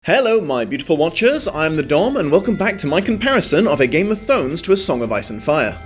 Hello my beautiful watchers, I'm the Dom and welcome back to my comparison of A Game of Thrones to A Song of Ice and Fire.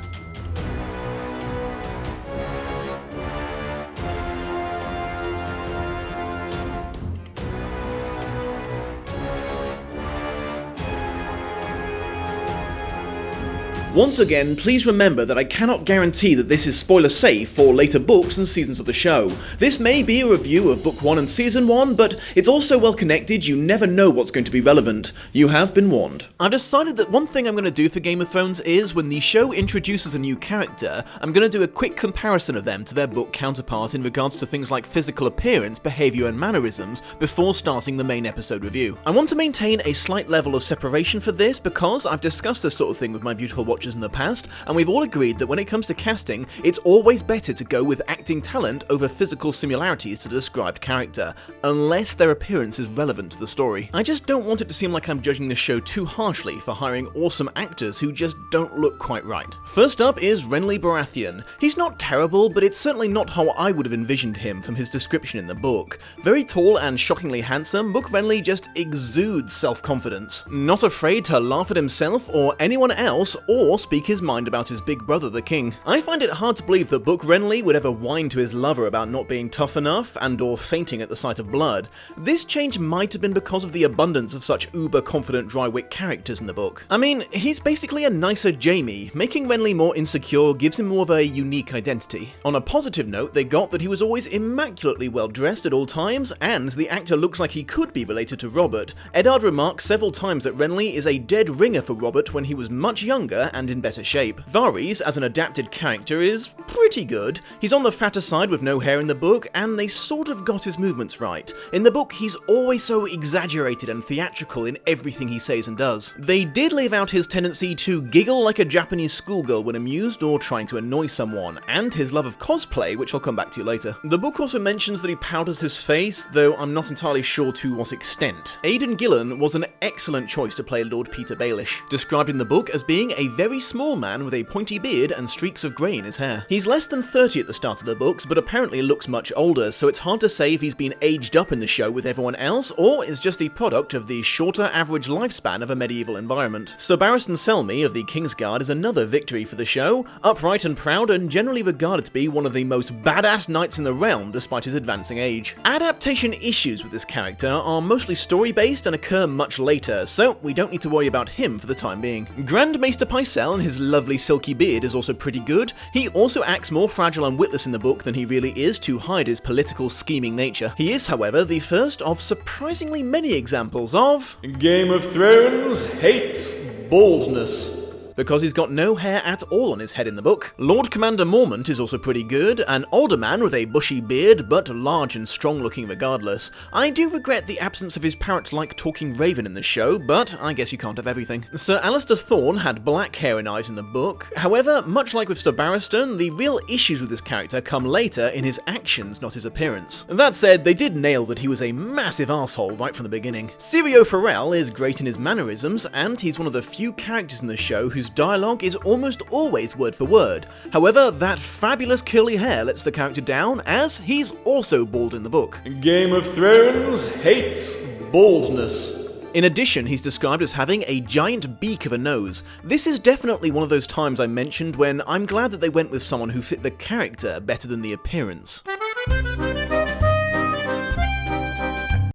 Once again, please remember that I cannot guarantee that this is spoiler safe for later books and seasons of the show. This may be a review of Book 1 and Season 1, but it's all so well connected you never know what's going to be relevant. You have been warned. I've decided that one thing I'm going to do for Game of Thrones is, when the show introduces a new character, I'm going to do a quick comparison of them to their book counterpart in regards to things like physical appearance, behaviour and mannerisms before starting the main episode review. I want to maintain a slight level of separation for this because I've discussed this sort of thing with my beautiful watchers in the past, and we've all agreed that when it comes to casting, it's always better to go with acting talent over physical similarities to the described character, unless their appearance is relevant to the story. I just don't want it to seem like I'm judging the show too harshly for hiring awesome actors who just don't look quite right. First up is Renly Baratheon. He's not terrible, but it's certainly not how I would have envisioned him from his description in the book. Very tall and shockingly handsome, Book Renly just exudes self-confidence. Not afraid to laugh at himself or anyone else, or speak his mind about his big brother the king. I find it hard to believe that Book Renly would ever whine to his lover about not being tough enough and or fainting at the sight of blood. This change might have been because of the abundance of such uber-confident dry-wit characters in the book. I mean, he's basically a nicer Jaime. Making Renly more insecure gives him more of a unique identity. On a positive note, they got that he was always immaculately well-dressed at all times, and the actor looks like he could be related to Robert. Eddard remarks several times that Renly is a dead ringer for Robert when he was much younger and in better shape. Varys, as an adapted character, is pretty good. He's on the fatter side with no hair in the book, and they sort of got his movements right. In the book, he's always so exaggerated and theatrical in everything he says and does. They did leave out his tendency to giggle like a Japanese schoolgirl when amused or trying to annoy someone, and his love of cosplay, which I'll come back to later. The book also mentions that he powders his face, though I'm not entirely sure to what extent. Aidan Gillen was an excellent choice to play Lord Peter Baelish, described in the book as being a very small man with a pointy beard and streaks of grey in his hair. He's less than 30 at the start of the books, but apparently looks much older, so it's hard to say if he's been aged up in the show with everyone else, or is just the product of the shorter average lifespan of a medieval environment. Sir Barristan Selmy of the Kingsguard is another victory for the show, upright and proud and generally regarded to be one of the most badass knights in the realm despite his advancing age. Adaptation issues with this character are mostly story-based and occur much later, so we don't need to worry about him for the time being. Grand Maester Pycelle and his lovely silky beard is also pretty good. He also acts more fragile and witless in the book than he really is to hide his political scheming nature. He is, however, the first of surprisingly many examples of Game of Thrones hates baldness, because he's got no hair at all on his head in the book. Lord Commander Mormont is also pretty good, an older man with a bushy beard, but large and strong looking regardless. I do regret the absence of his parrot-like talking raven in the show, but I guess you can't have everything. Sir Alistair Thorne had black hair and eyes in the book. However, much like with Sir Barristan, the real issues with this character come later in his actions, not his appearance. That said, they did nail that he was a massive arsehole right from the beginning. Syrio Forel is great in his mannerisms, and he's one of the few characters in the show whose dialogue is almost always word for word. However, that fabulous curly hair lets the character down, as he's also bald in the book. Game of Thrones hates baldness. In addition, he's described as having a giant beak of a nose. This is definitely one of those times I mentioned when I'm glad that they went with someone who fit the character better than the appearance.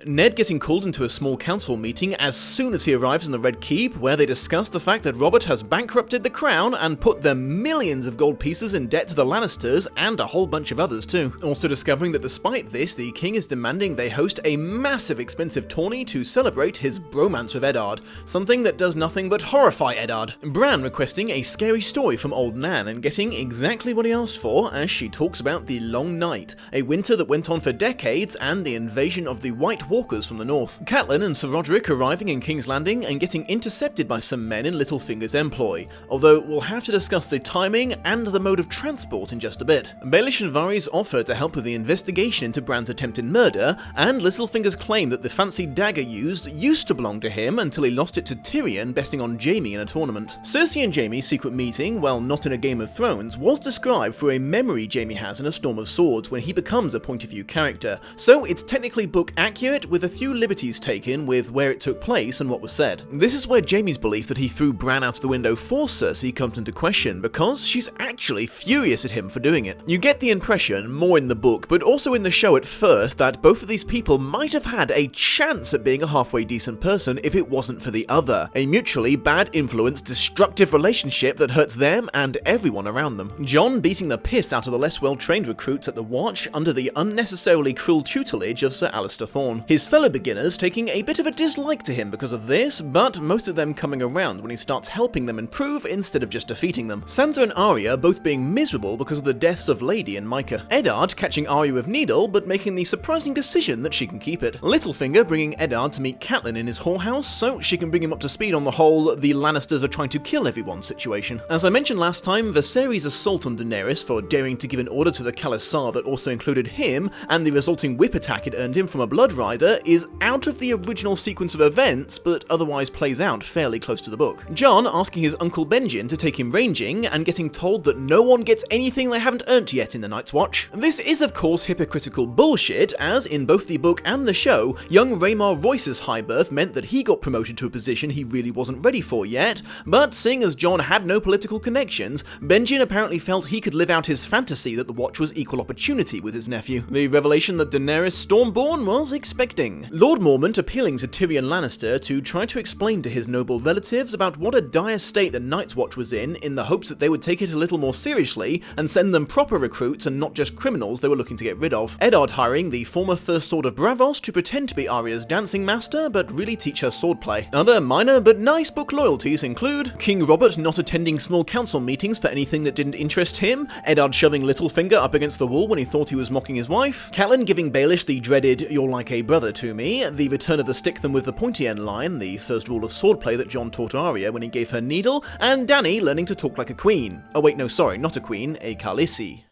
Ned getting called into a small council meeting as soon as he arrives in the Red Keep, where they discuss the fact that Robert has bankrupted the crown and put the millions of gold pieces in debt to the Lannisters and a whole bunch of others too. Also discovering that despite this, the king is demanding they host a massive expensive tourney to celebrate his bromance with Eddard, something that does nothing but horrify Eddard. Bran requesting a scary story from old Nan and getting exactly what he asked for as she talks about the Long Night, a winter that went on for decades and the invasion of the White Walkers from the north. Catelyn and Sir Roderick arriving in King's Landing and getting intercepted by some men in Littlefinger's employ, although we'll have to discuss the timing and the mode of transport in just a bit. Baelish and Varys offer to help with the investigation into Bran's attempted murder, and Littlefinger's claim that the fancy dagger used to belong to him until he lost it to Tyrion betting on Jaime in a tournament. Cersei and Jaime's secret meeting, while not in a Game of Thrones, was described through a memory Jaime has in A Storm of Swords when he becomes a point of view character, so it's technically book accurate accurate, with a few liberties taken with where it took place and what was said. This is where Jaime's belief that he threw Bran out of the window for Cersei comes into question, because she's actually furious at him for doing it. You get the impression, more in the book, but also in the show at first, that both of these people might have had a chance at being a halfway decent person if it wasn't for the other. A mutually bad influence, destructive relationship that hurts them and everyone around them. Jon beating the piss out of the less well-trained recruits at the Watch under the unnecessarily cruel tutelage of Sir Alistair Thorne. His fellow beginners taking a bit of a dislike to him because of this, but most of them coming around when he starts helping them improve instead of just defeating them. Sansa and Arya both being miserable because of the deaths of Lady and Micah. Eddard catching Arya with Needle, but making the surprising decision that she can keep it. Littlefinger bringing Eddard to meet Catelyn in his whorehouse so she can bring him up to speed on the whole "the Lannisters are trying to kill everyone" situation. As I mentioned last time, Viserys' assault on Daenerys for daring to give an order to the Khalasar that also included him, and the resulting whip attack it earned him from a Blood Rider, is out of the original sequence of events, but otherwise plays out fairly close to the book. Jon asking his uncle Benjen to take him ranging, and getting told that no one gets anything they haven't earned yet in the Night's Watch. This is of course hypocritical bullshit, as in both the book and the show, young Rhaemar Royce's high birth meant that he got promoted to a position he really wasn't ready for yet, but seeing as Jon had no political connections, Benjen apparently felt he could live out his fantasy that the Watch was equal opportunity with his nephew. The revelation that Daenerys Stormborn was expecting. Lord Mormont appealing to Tyrion Lannister to try to explain to his noble relatives about what a dire state the Night's Watch was in the hopes that they would take it a little more seriously and send them proper recruits and not just criminals they were looking to get rid of. Eddard hiring the former First Sword of Braavos to pretend to be Arya's dancing master, but really teach her swordplay. Other minor but nice book loyalties include King Robert not attending small council meetings for anything that didn't interest him, Eddard shoving Littlefinger up against the wall when he thought he was mocking his wife, Catelyn giving Baelish the dreaded "you're like a brother to me," the return of the stick them with the pointy end line, the first rule of swordplay that Jon taught Arya when he gave her Needle, and Dany learning to talk like a queen. Oh wait, no, sorry, not a queen, a Khaleesi.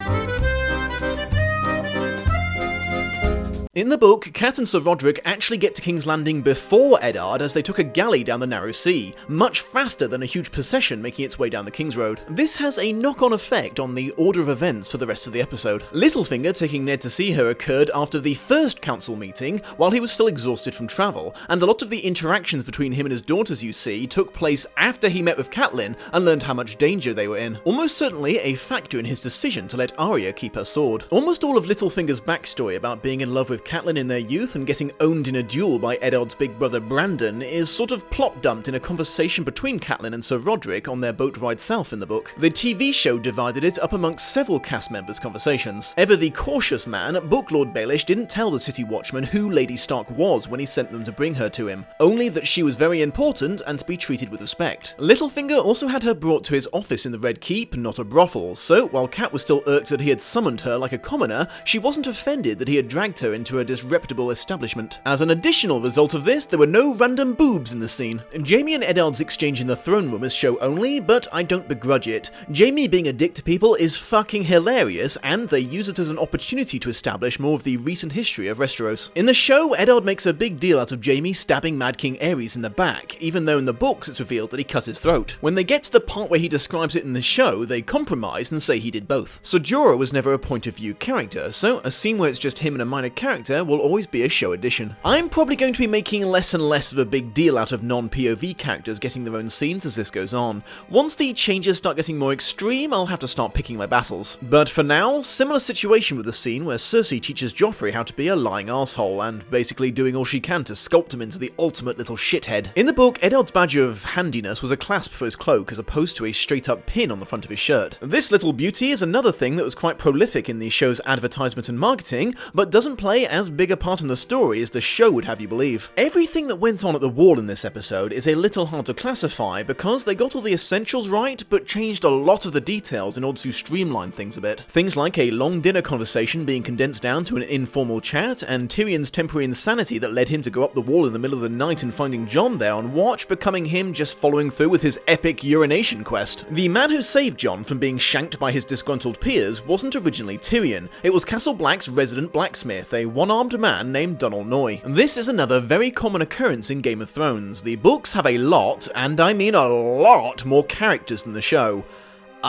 In the book, Cat and Sir Roderick actually get to King's Landing before Eddard as they took a galley down the narrow sea, much faster than a huge procession making its way down the King's Road. This has a knock-on effect on the order of events for the rest of the episode. Littlefinger taking Ned to see her occurred after the first council meeting, while he was still exhausted from travel, and a lot of the interactions between him and his daughters you see took place after he met with Catelyn and learned how much danger they were in. Almost certainly a factor in his decision to let Arya keep her sword. Almost all of Littlefinger's backstory about being in love with Catelyn in their youth and getting owned in a duel by Eddard's big brother Brandon is sort of plot dumped in a conversation between Catelyn and Sir Roderick on their boat ride south in the book. The TV show divided it up amongst several cast members' conversations. Ever the cautious man, Book Lord Baelish didn't tell the City Watchmen who Lady Stark was when he sent them to bring her to him, only that she was very important and to be treated with respect. Littlefinger also had her brought to his office in the Red Keep, not a brothel, so while Cat was still irked that he had summoned her like a commoner, she wasn't offended that he had dragged her into a disreputable establishment. As an additional result of this, there were no random boobs in the scene. Jaime and Eddard's exchange in the throne room is show only, but I don't begrudge it. Jaime being a dick to people is fucking hilarious, and they use it as an opportunity to establish more of the recent history of Westeros. In the show, Eddard makes a big deal out of Jaime stabbing Mad King Aerys in the back, even though in the books it's revealed that he cut his throat. When they get to the part where he describes it in the show, they compromise and say he did both. So Jorah was never a point of view character, so a scene where it's just him and a minor character will always be a show addition. I'm probably going to be making less and less of a big deal out of non-POV characters getting their own scenes as this goes on. Once the changes start getting more extreme, I'll have to start picking my battles. But for now, similar situation with the scene where Cersei teaches Joffrey how to be a lying asshole and basically doing all she can to sculpt him into the ultimate little shithead. In the book, Eddard's badge of handiness was a clasp for his cloak as opposed to a straight-up pin on the front of his shirt. This little beauty is another thing that was quite prolific in the show's advertisement and marketing, but doesn't play as big a part in the story as the show would have you believe. Everything that went on at the wall in this episode is a little hard to classify because they got all the essentials right but changed a lot of the details in order to streamline things a bit. Things like a long dinner conversation being condensed down to an informal chat, and Tyrion's temporary insanity that led him to go up the wall in the middle of the night and finding Jon there on watch becoming him just following through with his epic urination quest. The man who saved Jon from being shanked by his disgruntled peers wasn't originally Tyrion, it was Castle Black's resident blacksmith, a one-armed man named Donal Noy. This is another very common occurrence in Game of Thrones. The books have a lot, and I mean a lot, more characters than the show.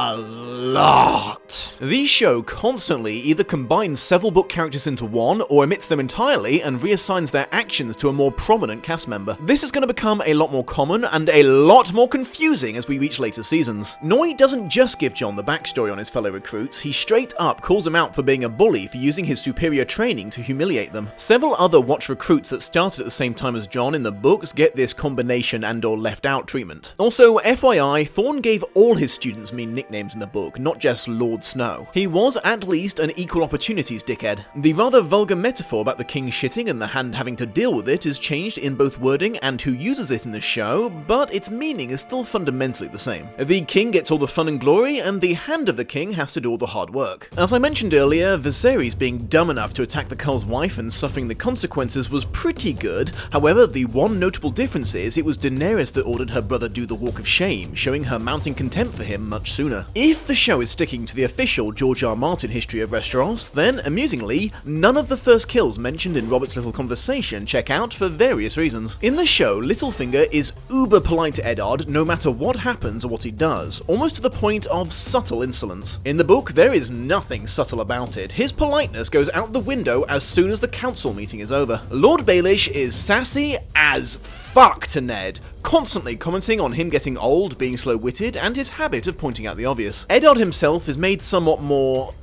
a lot. The show constantly either combines several book characters into one, or omits them entirely and reassigns their actions to a more prominent cast member. This is going to become a lot more common and a lot more confusing as we reach later seasons. Noi doesn't just give John the backstory on his fellow recruits, he straight up calls him out for being a bully for using his superior training to humiliate them. Several other Watch recruits that started at the same time as John in the books get this combination and or left out treatment. Also, FYI, Thorne gave all his students mean nicknames in the book, not just Lord Snow. He was at least an equal opportunities dickhead. The rather vulgar metaphor about the king shitting and the hand having to deal with it is changed in both wording and who uses it in the show, but its meaning is still fundamentally the same. The king gets all the fun and glory, and the hand of the king has to do all the hard work. As I mentioned earlier, Viserys being dumb enough to attack the Cull's wife and suffering the consequences was pretty good. However, the one notable difference is it was Daenerys that ordered her brother do the walk of shame, showing her mounting contempt for him much sooner. If the show is sticking to the official George R. R. Martin history of Westeros, then, amusingly, none of the first kills mentioned in Robert's little conversation check out for various reasons. In the show, Littlefinger is uber polite to Eddard no matter what happens or what he does, almost to the point of subtle insolence. In the book, there is nothing subtle about it. His politeness goes out the window as soon as the council meeting is over. Lord Baelish is sassy as fuck to Ned, constantly commenting on him getting old, being slow-witted, and his habit of pointing out the obvious. Eddard himself is made somewhat more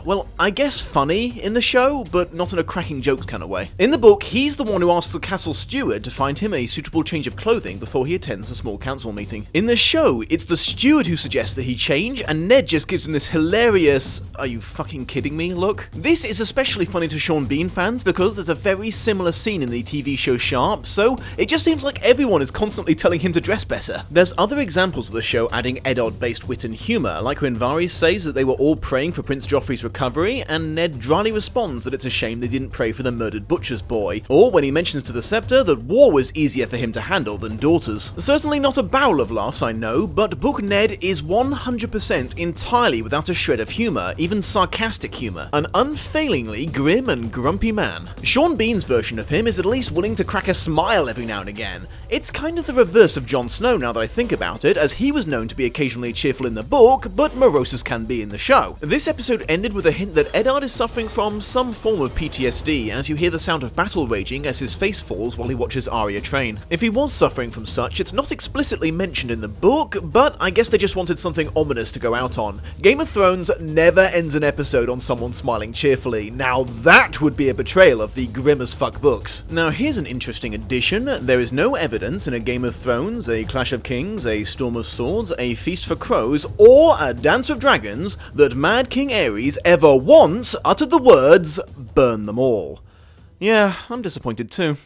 well, I guess funny in the show, but not in a cracking jokes kind of way. In the book, he's the one who asks the castle steward to find him a suitable change of clothing before he attends a small council meeting. In the show, it's the steward who suggests that he change, and Ned just gives him this hilarious, "Are you fucking kidding me?" look. This is especially funny to Sean Bean fans because there's a very similar scene in the TV show Sharp, so it just seems like everyone is constantly telling him to dress better. There's other examples of the show adding Eddard-based wit and humour, like when Varys says that they were all praying for Prince Joffrey's recovery, and Ned dryly responds that it's a shame they didn't pray for the murdered butcher's boy, or when he mentions to the Scepter that war was easier for him to handle than daughters. Certainly not a barrel of laughs, I know, but Book Ned is 100% entirely without a shred of humour, even sarcastic humour, an unfailingly grim and grumpy man. Sean Bean's version of him is at least willing to crack a smile every now and again. It's kind of the reverse of Jon Snow now that I think about it, as he was known to be occasionally cheerful in the book, but morose as can be in the show. This episode ended with a hint that Eddard is suffering from some form of PTSD as you hear the sound of battle raging as his face falls while he watches Arya train. If he was suffering from such, it's not explicitly mentioned in the book, but I guess they just wanted something ominous to go out on. Game of Thrones never ends an episode on someone smiling cheerfully. Now that would be a betrayal of the grim as fuck books. Now here's an interesting addition. There is no evidence in a Game of Thrones, a Clash of Kings, a Storm of Swords, a Feast for Crows, or a Dance of Dragons that Mad King Aerys ever once uttered the words, "Burn them all." Yeah, I'm disappointed too.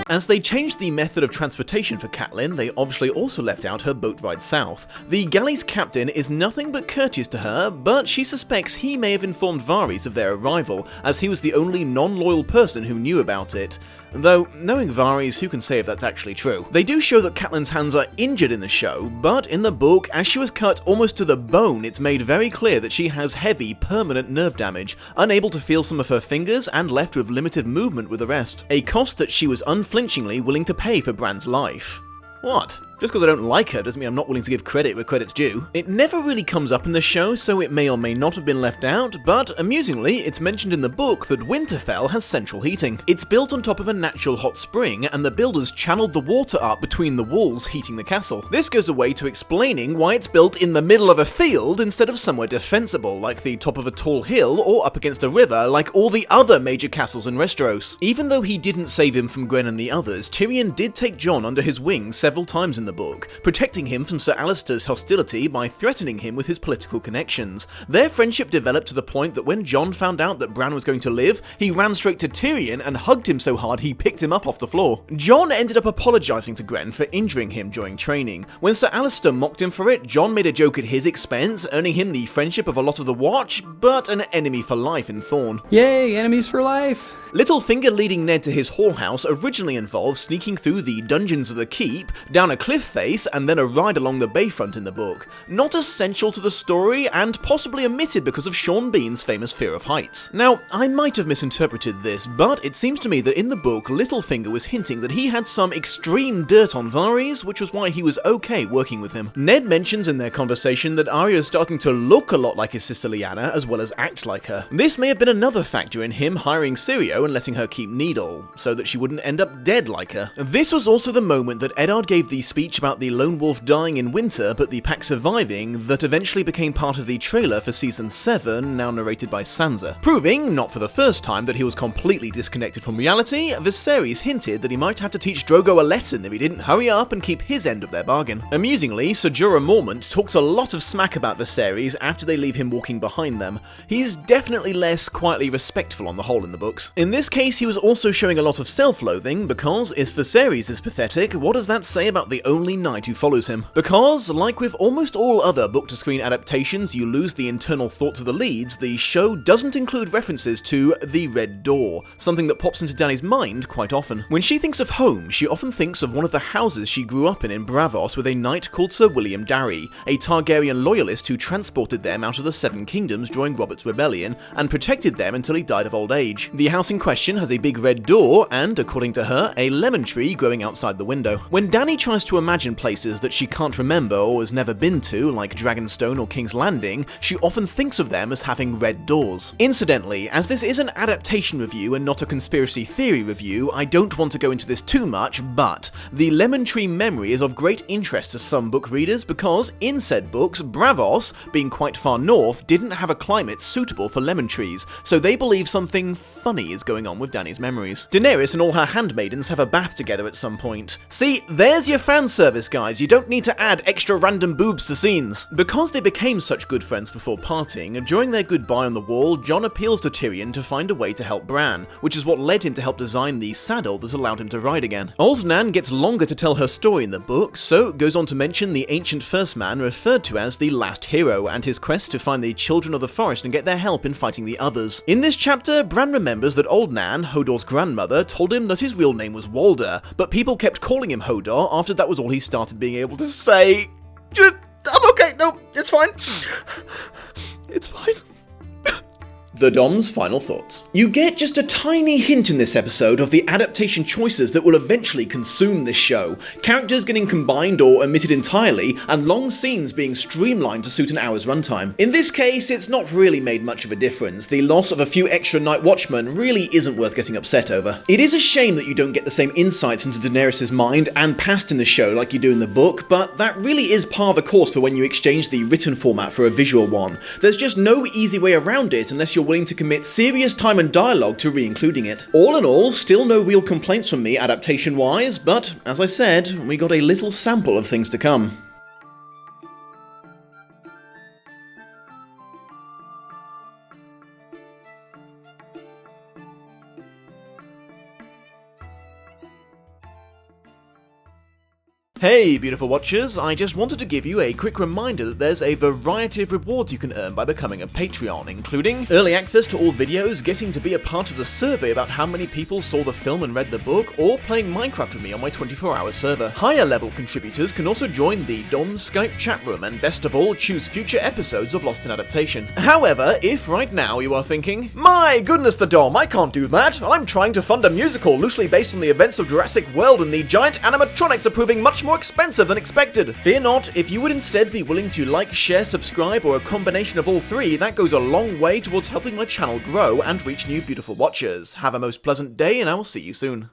As they changed the method of transportation for Catelyn, they obviously also left out her boat ride south. The galley's captain is nothing but courteous to her, but she suspects he may have informed Varys of their arrival, as he was the only non-loyal person who knew about it. Though, knowing Varys, who can say if that's actually true? They do show that Catelyn's hands are injured in the show, but in the book, as she was cut almost to the bone, it's made very clear that she has heavy, permanent nerve damage, unable to feel some of her fingers and left with limited movement with the rest. A cost that she was unflinchingly willing to pay for Bran's life. What? Just because I don't like her doesn't mean I'm not willing to give credit where credit's due. It never really comes up in the show, so it may or may not have been left out, but amusingly, it's mentioned in the book that Winterfell has central heating. It's built on top of a natural hot spring, and the builders channeled the water up between the walls, heating the castle. This goes away to explaining why it's built in the middle of a field instead of somewhere defensible, like the top of a tall hill or up against a river, like all the other major castles in Westeros. Even though he didn't save him from Gren and the others, Tyrion did take Jon under his wing several times in the book, protecting him from Sir Alistair's hostility by threatening him with his political connections. Their friendship developed to the point that when Jon found out that Bran was going to live, he ran straight to Tyrion and hugged him so hard he picked him up off the floor. Jon ended up apologising to Gren for injuring him during training. When Sir Alistair mocked him for it, Jon made a joke at his expense, earning him the friendship of a lot of the Watch, but an enemy for life in Thorne. Yay, enemies for life! Littlefinger leading Ned to his whorehouse originally involved sneaking through the dungeons of the keep, down a cliff face, and then a ride along the bayfront in the book. Not essential to the story, and possibly omitted because of Sean Bean's famous fear of heights. Now, I might have misinterpreted this, but it seems to me that in the book, Littlefinger was hinting that he had some extreme dirt on Varys, which was why he was okay working with him. Ned mentions in their conversation that Arya is starting to look a lot like his sister Lyanna, as well as act like her. This may have been another factor in him hiring Syrio and letting her keep Needle, so that she wouldn't end up dead like her. This was also the moment that Eddard gave the speech about the lone wolf dying in winter, but the pack surviving, that eventually became part of the trailer for Season 7, now narrated by Sansa. Proving, not for the first time, that he was completely disconnected from reality, Viserys hinted that he might have to teach Drogo a lesson if he didn't hurry up and keep his end of their bargain. Amusingly, Ser Jorah Mormont talks a lot of smack about Viserys after they leave him walking behind them. He's definitely less quietly respectful on the whole in the books. In this case, he was also showing a lot of self-loathing, because if Viserys is pathetic, what does that say about the only knight who follows him? Because, like with almost all other book-to-screen adaptations you lose the internal thoughts of the leads, the show doesn't include references to the Red Door, something that pops into Dany's mind quite often. When she thinks of home, she often thinks of one of the houses she grew up in Braavos with a knight called Sir William Darry, a Targaryen loyalist who transported them out of the Seven Kingdoms during Robert's rebellion and protected them until he died of old age. The house in question has a big red door and, according to her, a lemon tree growing outside the window. When Dany tries to imagine places that she can't remember or has never been to, like Dragonstone or King's Landing, she often thinks of them as having red doors. Incidentally, as this is an adaptation review and not a conspiracy theory review, I don't want to go into this too much, but the lemon tree memory is of great interest to some book readers because, in said books, Braavos, being quite far north, didn't have a climate suitable for lemon trees, so they believe something funny is going on with Dany's memories. Daenerys and all her handmaidens have a bath together at some point. See, there's your fan service, guys. You don't need to add extra random boobs to scenes. Because they became such good friends before parting, during their goodbye on the wall, Jon appeals to Tyrion to find a way to help Bran, which is what led him to help design the saddle that allowed him to ride again. Old Nan gets longer to tell her story in the book, so goes on to mention the ancient first man referred to as the last hero and his quest to find the children of the forest and get their help in fighting the others. In this chapter, Bran remembers that Old Nan, Hodor's grandmother, told him that his real name was Walder, but people kept calling him Hodor after that was all he started being able to say. I'm okay, no, it's fine. It's fine. The Dom's final thoughts. You get just a tiny hint in this episode of the adaptation choices that will eventually consume this show. Characters getting combined or omitted entirely, and long scenes being streamlined to suit an hour's runtime. In this case, it's not really made much of a difference. The loss of a few extra Night Watchmen really isn't worth getting upset over. It is a shame that you don't get the same insights into Daenerys' mind and past in the show like you do in the book, but that really is par the course for when you exchange the written format for a visual one. There's just no easy way around it unless you're willing to commit serious time and dialogue to re-including it. All in all, still no real complaints from me adaptation-wise, but as I said, we got a little sample of things to come. Hey beautiful watchers, I just wanted to give you a quick reminder that there's a variety of rewards you can earn by becoming a Patreon, including early access to all videos, getting to be a part of the survey about how many people saw the film and read the book, or playing Minecraft with me on my 24-hour server. Higher level contributors can also join the Dom's Skype chat room and best of all choose future episodes of Lost in Adaptation. However, if right now you are thinking, my goodness the Dom, I can't do that, I'm trying to fund a musical loosely based on the events of Jurassic World and the giant animatronics are proving much more expensive than expected. Fear not, if you would instead be willing to like, share, subscribe, or a combination of all three, that goes a long way towards helping my channel grow and reach new beautiful watchers. Have a most pleasant day and I will see you soon.